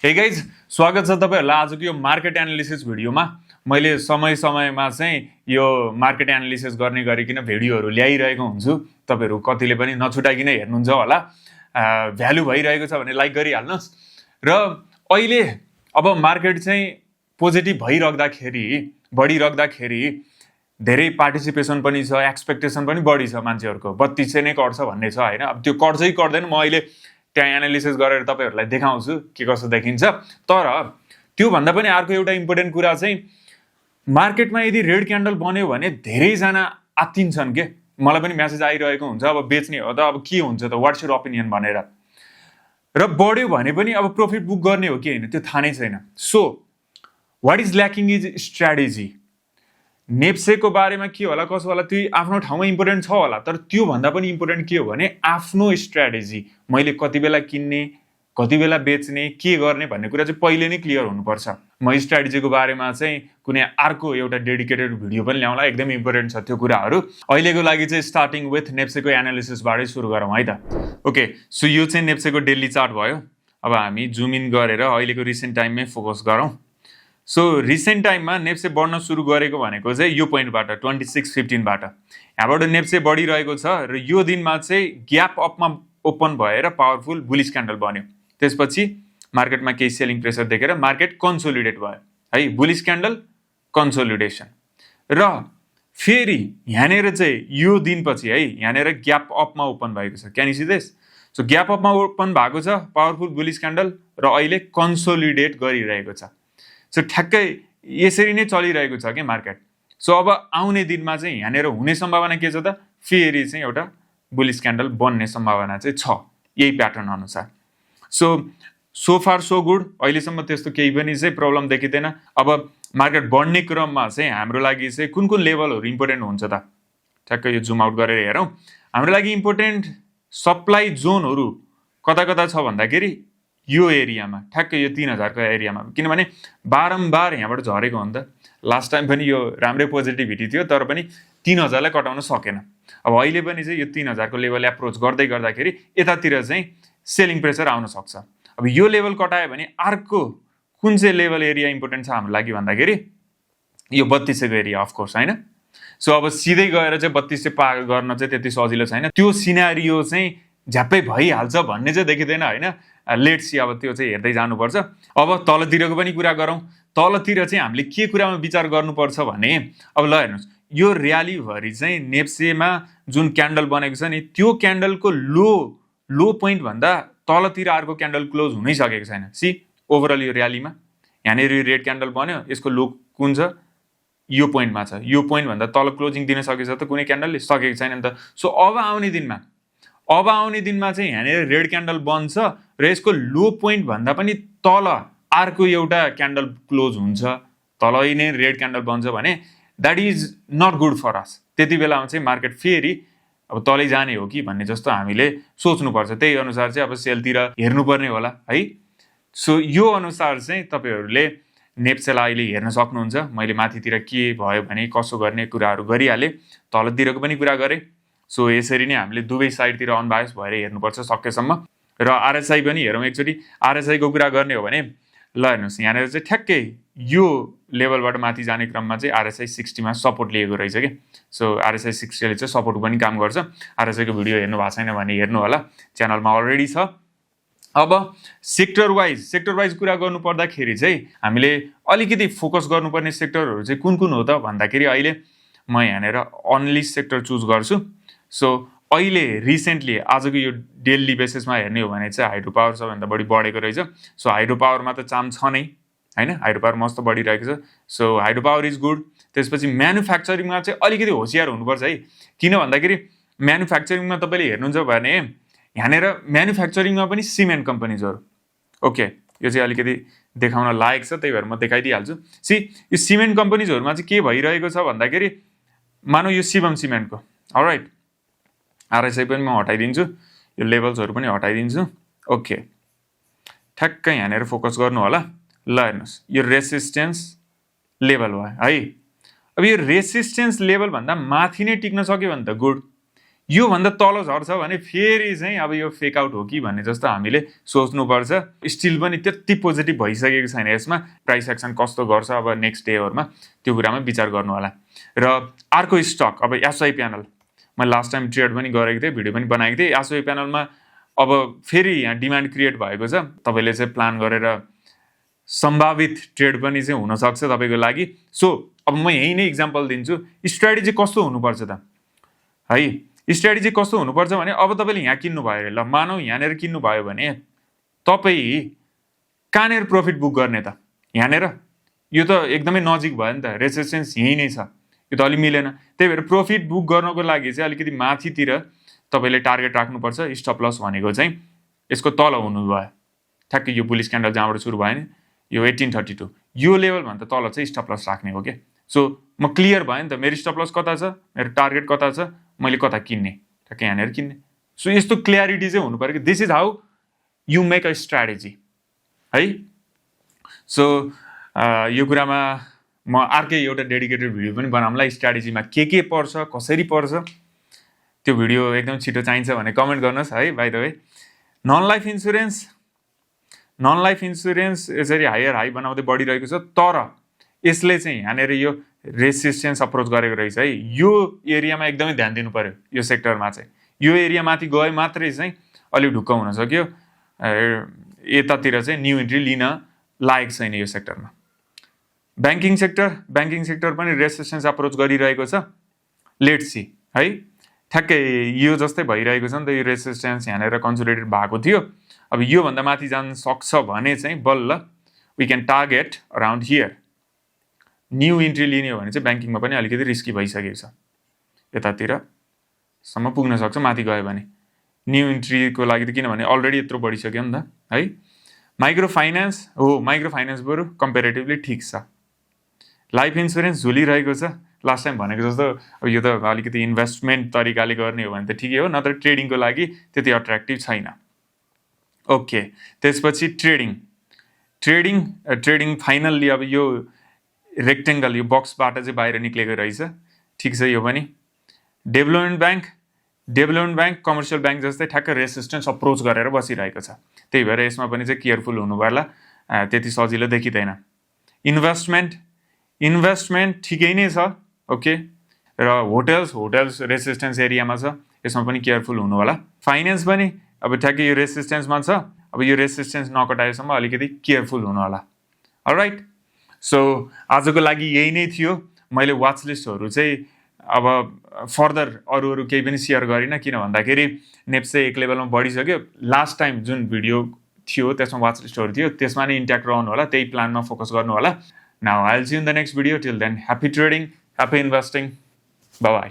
Hey guys, स्वागत छ तपाईहरुलाई आजको यो मार्केट एनालिसिस भिडियोमा। मैले समय-समयमा चाहिँ यो मार्केट एनालिसिस गर्ने गरिकिन भिडियोहरु ल्याइरहेको हुन्छु। तपाईहरु कतिले पनि नछुटाइकिन हेर्नुहुन्छ होला। भ्यालु भइरहेको छ भने लाइक गरिहाल्नुस्। र अहिले अब मार्केट चाहिँ पोजिटिभ भइराख्दाखेरि, बढिराख्दाखेरि धेरै पार्टिसिपेसन पनि छ, एक्सपेक्टेसन पनि बढी छ मान्छेहरुको। 3200 नै कट्छ भन्ने छ हैन। अब त्यो कट्दै कट्दैन, म अहिले त्यहाँ एनालिसिस गरेर तपाईहरुलाई देखाउँछु के कसो देखिन्छ। तर त्यो भन्दा पनि अर्को एउटा इम्पोर्टेन्ट कुरा चाहिँ मार्केटमा यदि रेड क्यान्डल बन्यो भने धेरै जना आत्तिन्छन् के। मलाई पनि मेसेज आइरहेको हुन्छ, अब बेच्ने हो त अब के हुन्छ त, व्हाट्स योर ओपिनियन भनेर। र बढ्यो भने पनि अब प्रॉफिट बुक गर्ने हो कि हैन त्यो थाहा नै छैन। So what is lacking is strategy. नेप्सेको बारेमा के होला कसो होला त्यो आफ्नो ठाउँमा इम्पोर्टेन्ट छ होला, तर त्यो भन्दा पनि इम्पोर्टेन्ट के हो भने आफ्नो स्ट्र्याटेजी। मैले कति बेला किन्ने, कति बेला बेच्ने, के गर्ने भन्ने कुरा चाहिँ पहिले नै क्लियर हुनुपर्छ। म स्ट्र्याटेजीको बारेमा चाहिँ कुनै अर्को एउटा डेडिकेटेड भिडियो पनि ल्याउँला, एकदम इम्पोर्टेन्ट छ त्यो कुराहरू। अहिलेको लागि चाहिँ स्टार्टिङ विथ नेप्सेको एनालिसिसबाटै सुरु गरौँ है त। ओके, सो यो चाहिँ नेप्सेको डेली चार्ट भयो। अब हामी जुम इन गरेर अहिलेको रिसेन्ट टाइममै फोकस गरौँ। सो रिसेन्ट टाइममा नेप्से बढ्न सुरु गरेको भनेको चाहिँ यो पोइन्टबाट 2615 बाट। यहाँबाट नेप्से बढिरहेको छ र यो दिनमा चाहिँ ग्याप अपमा ओपन भएर पावरफुल बुलिश क्यान्डल बन्यो। त्यसपछि मार्केटमा केही सेलिङ प्रेसर देखेर मार्केट कन्सोलिडेट भयो है, बुलिश क्यान्डल कन्सोलिडेसन। र फेरि यहाँनिर चाहिँ यो दिनपछि है यहाँनिर ग्याप अपमा ओपन भएको छ। Can you see this? So gap अपमा ओपन भएको छ पावरफुल बुलिश क्यान्डल र अहिले कन्सोलिडेट गरिरहेको छ। सो ठ्याक्कै यसरी नै चलिरहेको छ कि मार्केट। सो अब आउने दिनमा चाहिँ यहाँनिर हुने सम्भावना के छ त, फेरि चाहिँ एउटा बुलिश क्यान्डल बन्ने सम्भावना चाहिँ छ यही प्याटर्न अनुसार। So far so good. अहिलेसम्म त्यस्तो केही पनि चाहिँ प्रब्लम देखिँदैन। अब मार्केट बढ्ने क्रममा चाहिँ हाम्रो लागि चाहिँ कुन कुन लेभलहरू इम्पोर्टेन्ट हुन्छ त, ठ्याक्कै यो जुम आउट गरेर हेरौँ। हाम्रो लागि इम्पोर्टेन्ट सप्लाई जोनहरू कता कता छ भन्दाखेरि यो एरियामा, ठ्याक्कै यो 3000 को एरियामा, किनभने बारम्बार यहाँबाट झरेको हो नि त। लास्ट टाइम पनि यो राम्रै पोजिटिभिटी थियो तर पनि 3000 लाई कटाउन सकेन। अब अहिले पनि चाहिँ यो 3000 को लेभल एप्रोच गर्दै गर्दाखेरि यतातिर चाहिँ सेलिङ प्रेसर आउन सक्छ। अब यो लेभल कटायो भने अर्को कुन चाहिँ लेभल एरिया इम्पोर्टेन्ट छ हाम्रो लागि भन्दाखेरि यो 3200 को एरिया अफ कोर्स हैन। सो अब सिधै गएर चाहिँ 3200 पार गर्न चाहिँ त्यति सजिलो छैन। त्यो सिनारियो चाहिँ झ्याप्पै भइहाल्छ भन्ने चाहिँ देखिँदैन हैन। लेट्स सी, अब त्यो चाहिँ हेर्दै जानुपर्छ। अब तलतिरको पनि कुरा गरौँ। तलतिर चाहिँ हामीले के कुरामा विचार गर्नुपर्छ भने अब ल हेर्नुहोस्, यो र्याली भरि चाहिँ नेप्सेमा जुन क्यान्डल बनेको छ नि त्यो क्यान्डलको लो पोइन्ट भन्दा तलतिर अर्को क्यान्डल क्लोज हुनै सकेको छैन। सी ओभरअल यो र्यालीमा यहाँनिर रेड क्यान्डल बन्यो, यसको लो कुन छ, यो पोइन्टमा छ। यो पोइन्ट भन्दा तल क्लोजिङ दिन सकेको छ त कुनै क्यान्डलले? सकेको छैन नि त। सो अब आउने दिनमा चाहिँ यहाँनिर रेड क्यान्डल बन्छ र यसको लो पोइन्ट भन्दा पनि तल अर्को एउटा क्यान्डल क्लोज हुन्छ, तलै नै रेड क्यान्डल बन्छ भने that is not good for us. त्यति बेलामा चाहिँ मार्केट फेरि अब तलै जाने हो कि भन्ने जस्तो हामीले सोच्नुपर्छ। त्यही अनुसार चाहिँ अब सेलतिर हेर्नुपर्ने होला है। सो यो अनुसार चाहिँ तपाईहरूले नेप्सेलाई अहिले हेर्न सक्नुहुन्छ। मैले माथितिर के भयो भने कसो गर्ने कुराहरू गरिहालेँ, तलतिरको पनि कुरा गरेँ। सो यसरी नै हामीले दुवै साइडतिर अनबायस भएर हेर्नुपर्छ सकेसम्म। र आरएसआई पनि हेरौँ एकचोटि। आरएसआई को कुरा गर्ने हो भने ल हेर्नुहोस्, यहाँनिर चाहिँ ठ्याक्कै यो लेभलबाट माथि जाने क्रममा चाहिँ आरएसआई 60 मा सपोर्ट लिएको रहेछ कि। सो आरएसआई 60 ले चाहिँ सपोर्ट पनि काम गर्छ। आरएसआई को भिडियो हेर्नु भएको छैन भने हेर्नु होला, च्यानलमा अलरेडी छ। अब सेक्टर वाइज कुरा गर्नु पर्दाखेरि चाहिँ हामीले अलिकति फोकस गर्नुपर्ने सेक्टरहरू चाहिँ कुन कुन हो त भन्दाखेरि अहिले म यहाँनिर अनलिस्ट सेक्टर चुज गर्छु। सो अहिले रिसेन्टली आजको यो डेली बेसिसमा हेर्ने हो भने चाहिँ हाइड्रो पावर सबैभन्दा बढी बढेको रहेछ। सो हाइड्रो पावरमा त चाम छ नै हैन, हाइड्रो पावर मस्त बढिरहेको छ। So hydro power is good. त्यसपछि म्यानुफ्याक्चरिङमा चाहिँ अलिकति होसियार हुनुपर्छ है। किन भन्दाखेरि म्यानुफ्याक्चरिङमा तपाईँले हेर्नुहुन्छ भने यहाँनिर म्यानुफ्याक्चरिङमा पनि सिमेन्ट कम्पनीजहरू, ओके यो चाहिँ अलिकति देखाउन लायक छ त्यही भएर म देखाइदिइहाल्छु। सी यो सिमेन्ट कम्पनीजहरूमा चाहिँ के भइरहेको छ भन्दाखेरि मानौ यो शिवम सिमेन्टको, अलराइट, आरएसआई पनि म हटाइदिन्छु, यो लेभल्सहरू पनि हटाइदिन्छु। ओके, ठ्याक्कै यहाँनिर फोकस गर्नु होला। ल हेर्नुहोस्, यो रेसिस्टेन्स लेभल भयो है। अब यो रेसिस्टेन्स लेभल भन्दा माथि नै टिक्न सक्यो भने त गुड। योभन्दा तल झर्छ भने फेरि चाहिँ अब यो फेक आउट हो कि भन्ने जस्तो हामीले सोच्नुपर्छ। स्टिल पनि त्यति पोजिटिभ भइसकेको छैन यसमा। प्राइस एक्सन कस्तो गर्छ अब नेक्स्ट डेहरूमा त्यो कुरामा विचार गर्नु होला। र अर्को स्टक अब एसवाई प्यानल, मैले लास्ट टाइम ट्रेड पनि गरेको थिएँ, भिडियो पनि बनाएको थिएँ। एसवाई प्यानलमा अब फेरि यहाँ डिमान्ड क्रिएट भएको छ। तपाईँले चाहिँ प्लान गरेर सम्भावित ट्रेड पनि चाहिँ हुनसक्छ तपाईँको लागि। सो अब म यही नै इक्जाम्पल दिन्छु। स्ट्राटेजी कस्तो हुनुपर्छ त है, स्ट्राटेजी कस्तो हुनुपर्छ भने अब तपाईँले यहाँ किन्नुभयो अरे, ल मानौ यहाँनिर किन्नुभयो भने तपाईँ कहाँनिर प्रफिट बुक गर्ने त? यहाँनिर? यो त एकदमै नजिक भयो नि त, रेसिस्टेन्स यही नै छ, यो त अलिक मिलेन। त्यही भएर प्रफिट बुक गर्नको लागि चाहिँ अलिकति माथितिर तपाईँले टार्गेट राख्नुपर्छ। स्टप लस भनेको चाहिँ यसको तल हुनुभयो, ठ्याक्कै यो बुलिस क्यान्डल जहाँबाट सुरु भयो नि यो 1832 यो लेभलभन्दा तल चाहिँ स्टप लस राख्ने हो कि। सो म क्लियर भयो नि त, मेरो स्टप लस कता छ, मेरो टार्गेट कता छ, मैले कता किन्ने, ठ्याक्कै यहाँनिर किन्ने। सो यस्तो क्ल्यारिटी चाहिँ हुनु पऱ्यो कि this is how you make a strategy है। सो यो कुरामा म अर्कै एउटा डेडिकेटेड भिडियो पनि बनाउँला, स्ट्राटेजीमा के पर्छ, कसरी पर्छ, त्यो भिडियो एकदम छिटो चाहिन्छ भने कमेन्ट गर्नुहोस् है। By the way non life insurance यसरी हायर हाई बनाउँदै बढिरहेको छ, तर यसले चाहिँ यहाँनिर यो रेसिस्टेन्स अप्रोच गरेको रहेछ है। यो एरियामा एकदमै ध्यान दिनु पर्यो। यो सेक्टरमा चाहिँ यो एरिया माथि गए मात्रै चाहिँ अलिक ढुक्क हुन सक्यो, यतातिर चाहिँ न्यू इन्ट्री लिन लायक छैन यो सेक्टरमा। ब्याङ्किङ सेक्टर पनि रेसिस्टेन्स अप्रोच गरिरहेको छ। लेट्स सी है, ठ्याक्कै यो जस्तै भइरहेको छ नि त, यो रेसिस्टेन्स यहाँनिर कन्सोलिडेट भएको थियो। अब योभन्दा माथि जान सक्छ भने चाहिँ बल्ल we can target around here. New entry लिने हो भने चाहिँ ब्याङ्किङमा पनि अलिकति रिस्की भइसकेको छ, यतातिरसम्म पुग्न सक्छ माथि गयो भने। न्यू इन्ट्रीको लागि त किनभने अलरेडी यत्रो बढिसक्यो नि त है। माइक्रो फाइनेन्स बरु कम्पेरेटिभली ठिक छ। लाइफ इन्सुरेन्स झुलिरहेको छ। लास्ट टाइम भनेको जस्तो अब यो त अलिकति इन्भेस्टमेन्ट तरिकाले गर्ने हो भने त ठिकै हो, नत्र ट्रेडिङको लागि त्यति अट्र्याक्टिभ छैन। ओके, त्यसपछि ट्रेडिङ फाइनल्ली अब यो रेक्टेङ्गल यो बक्सबाट चाहिँ बाहिर निक्लेको रहेछ, ठिक छ। यो पनि डेभलपमेन्ट ब्याङ्क कमर्सियल ब्याङ्क जस्तै ठ्याक्कै रेसिस्टेन्स अप्रोच गरेर बसिरहेको छ। त्यही भएर यसमा पनि चाहिँ केयरफुल हुनु पर्ला, त्यति सजिलो देखिँदैन। इन्भेस्टमेन्ट ठिकै नै छ, ओके। र होटल्स रेसिस्टेन्स एरियामा छ, यसमा पनि केयरफुल हुनु होला। फाइनेन्स पनि अब ठ्याक्कै यो रेसिस्टेन्समा छ, अब यो रेसिस्टेन्स नकटाएसम्म अलिकति केयरफुल हुनु होला। अलराइट, सो आजको लागि यही नै थियो। मैले वाच लिस्टहरू चाहिँ अब फर्दर अरू केही पनि सेयर गरिनँ, किन भन्दाखेरि नेप्स चाहिँ एक लेभलमा बढिसक्यो। लास्ट टाइम जुन भिडियो थियो त्यसमा वाच लिस्टहरू थियो, त्यसमा नै इन्ट्याक्ट रहनु होला, त्यही प्लानमा फोकस गर्नु होला। Now I will see you in the next video. Till then, happy trading, happy investing, bye by.